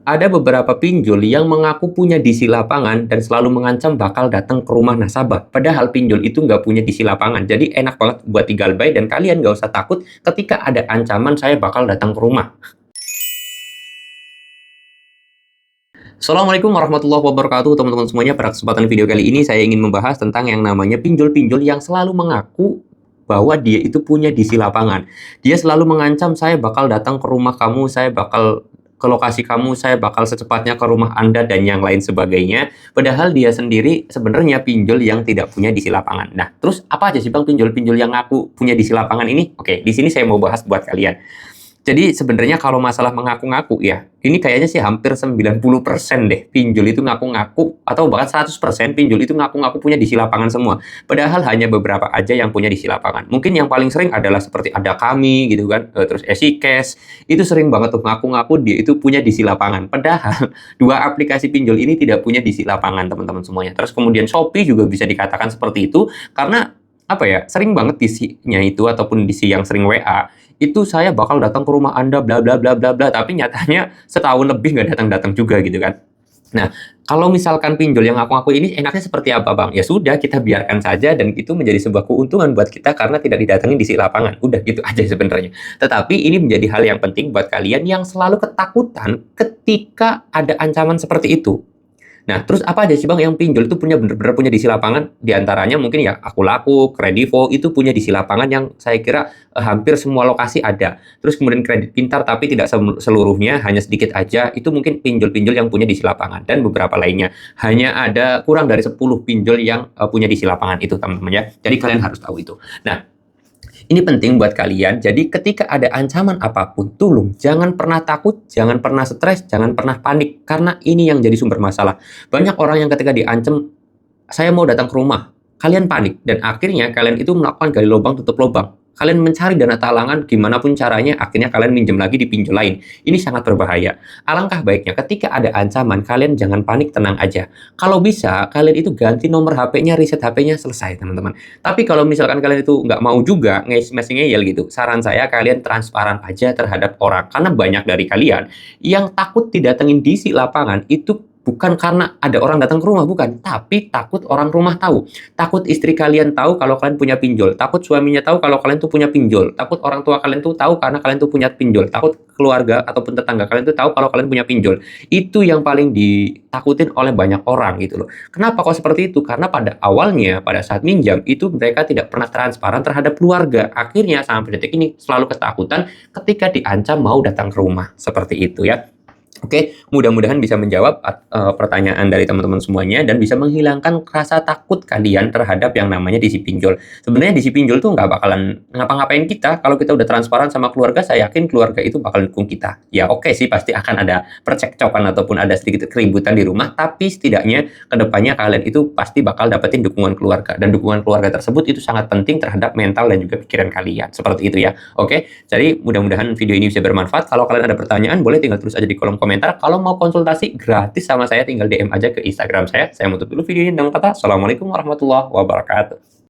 Ada beberapa pinjol yang mengaku punya DC lapangan dan selalu mengancam bakal datang ke rumah nasabah. Padahal pinjol itu nggak punya DC lapangan. Jadi enak banget buat tinggal buy dan kalian nggak usah takut ketika ada ancaman saya bakal datang ke rumah. Assalamualaikum warahmatullahi wabarakatuh teman-teman semuanya. Pada kesempatan video kali ini saya ingin membahas tentang yang namanya pinjol-pinjol yang selalu mengaku bahwa dia itu punya DC lapangan. Dia selalu mengancam saya bakal datang ke rumah kamu, saya bakal ke lokasi kamu, saya bakal secepatnya ke rumah Anda dan yang lain sebagainya. Padahal dia sendiri sebenarnya pinjol yang tidak punya DC lapangan. Nah, terus apa aja sih Bang pinjol-pinjol yang ngaku punya DC lapangan ini? Oke, di sini saya mau bahas buat kalian. Jadi sebenarnya kalau masalah mengaku-ngaku ya, ini kayaknya sih hampir 90% deh pinjol itu ngaku-ngaku atau bahkan 100% pinjol itu ngaku-ngaku punya DC lapangan semua. Padahal hanya beberapa aja yang punya DC lapangan. Mungkin yang paling sering adalah seperti ada kami gitu kan, terus EasyCash, itu sering banget tuh ngaku-ngaku dia itu punya DC lapangan. Padahal dua aplikasi pinjol ini tidak punya DC lapangan teman-teman semuanya. Terus kemudian Shopee juga bisa dikatakan seperti itu karena apa ya, sering banget DC-nya itu ataupun DC yang sering WA itu saya bakal datang ke rumah Anda bla bla bla bla bla, tapi nyatanya setahun lebih nggak datang-datang juga gitu kan. Nah, kalau misalkan pinjol yang ngaku-ngaku ini enaknya seperti apa, Bang? Ya sudah, kita biarkan saja dan itu menjadi sebuah keuntungan buat kita karena tidak didatengin di lapangan. Udah gitu aja sebenarnya. Tetapi ini menjadi hal yang penting buat kalian yang selalu ketakutan ketika ada ancaman seperti itu. Nah, terus apa aja sih Bang yang pinjol itu punya bener-bener punya DC lapangan? Di antaranya mungkin ya Aku Laku, Kredivo itu punya DC lapangan yang saya kira hampir semua lokasi ada. Terus kemudian Kredit Pintar tapi tidak seluruhnya, hanya sedikit aja. Itu mungkin pinjol-pinjol yang punya DC lapangan dan beberapa lainnya. Hanya ada kurang dari 10 pinjol yang punya DC lapangan itu teman-teman ya. Jadi kalian harus tahu itu. Nah, ini penting buat kalian. Jadi ketika ada ancaman apapun, tolong jangan pernah takut, jangan pernah stres, jangan pernah panik. Karena ini yang jadi sumber masalah. Banyak orang yang ketika diancam, saya mau datang ke rumah, kalian panik. Dan akhirnya kalian itu melakukan gali lubang tutup lubang. Kalian mencari dana talangan gimana pun caranya, akhirnya kalian minjem lagi di pinjol lain. Ini sangat berbahaya. Alangkah baiknya ketika ada ancaman, kalian jangan panik, tenang aja. Kalau bisa, kalian itu ganti nomor HP-nya, reset HP-nya, selesai teman-teman. Tapi kalau misalkan kalian itu nggak mau juga, masih ngeyel gitu, saran saya kalian transparan aja terhadap orang. Karena banyak dari kalian yang takut didatengin di lapangan itu bukan karena ada orang datang ke rumah, bukan. Tapi takut orang rumah tahu. Takut istri kalian tahu kalau kalian punya pinjol. Takut suaminya tahu kalau kalian tuh punya pinjol. Takut orang tua kalian tuh tahu karena kalian tuh punya pinjol. Takut keluarga ataupun tetangga kalian tuh tahu kalau kalian punya pinjol. Itu yang paling ditakutin oleh banyak orang gitu loh. Kenapa kok seperti itu? Karena pada awalnya, pada saat minjam, itu mereka tidak pernah transparan terhadap keluarga. Akhirnya sampai detik ini selalu ketakutan ketika diancam mau datang ke rumah. Seperti itu ya. Oke, mudah-mudahan bisa menjawab pertanyaan dari teman-teman semuanya dan bisa menghilangkan rasa takut kalian terhadap yang namanya DC pinjol. Sebenarnya DC pinjol tuh nggak bakalan ngapa-ngapain kita. Kalau kita udah transparan sama keluarga, saya yakin keluarga itu bakal dukung kita. Ya oke sih, pasti akan ada percekcokan ataupun ada sedikit keributan di rumah, tapi setidaknya kedepannya kalian itu pasti bakal dapetin dukungan keluarga. Dan dukungan keluarga tersebut itu sangat penting terhadap mental dan juga pikiran kalian. Seperti itu ya. Oke, jadi mudah-mudahan video ini bisa bermanfaat. Kalau kalian ada pertanyaan, boleh tinggal tulis aja di kolom komentar. Kalau mau konsultasi gratis sama saya, tinggal DM aja ke Instagram saya. Saya tutup dulu video ini dengan kata Assalamualaikum warahmatullahi wabarakatuh.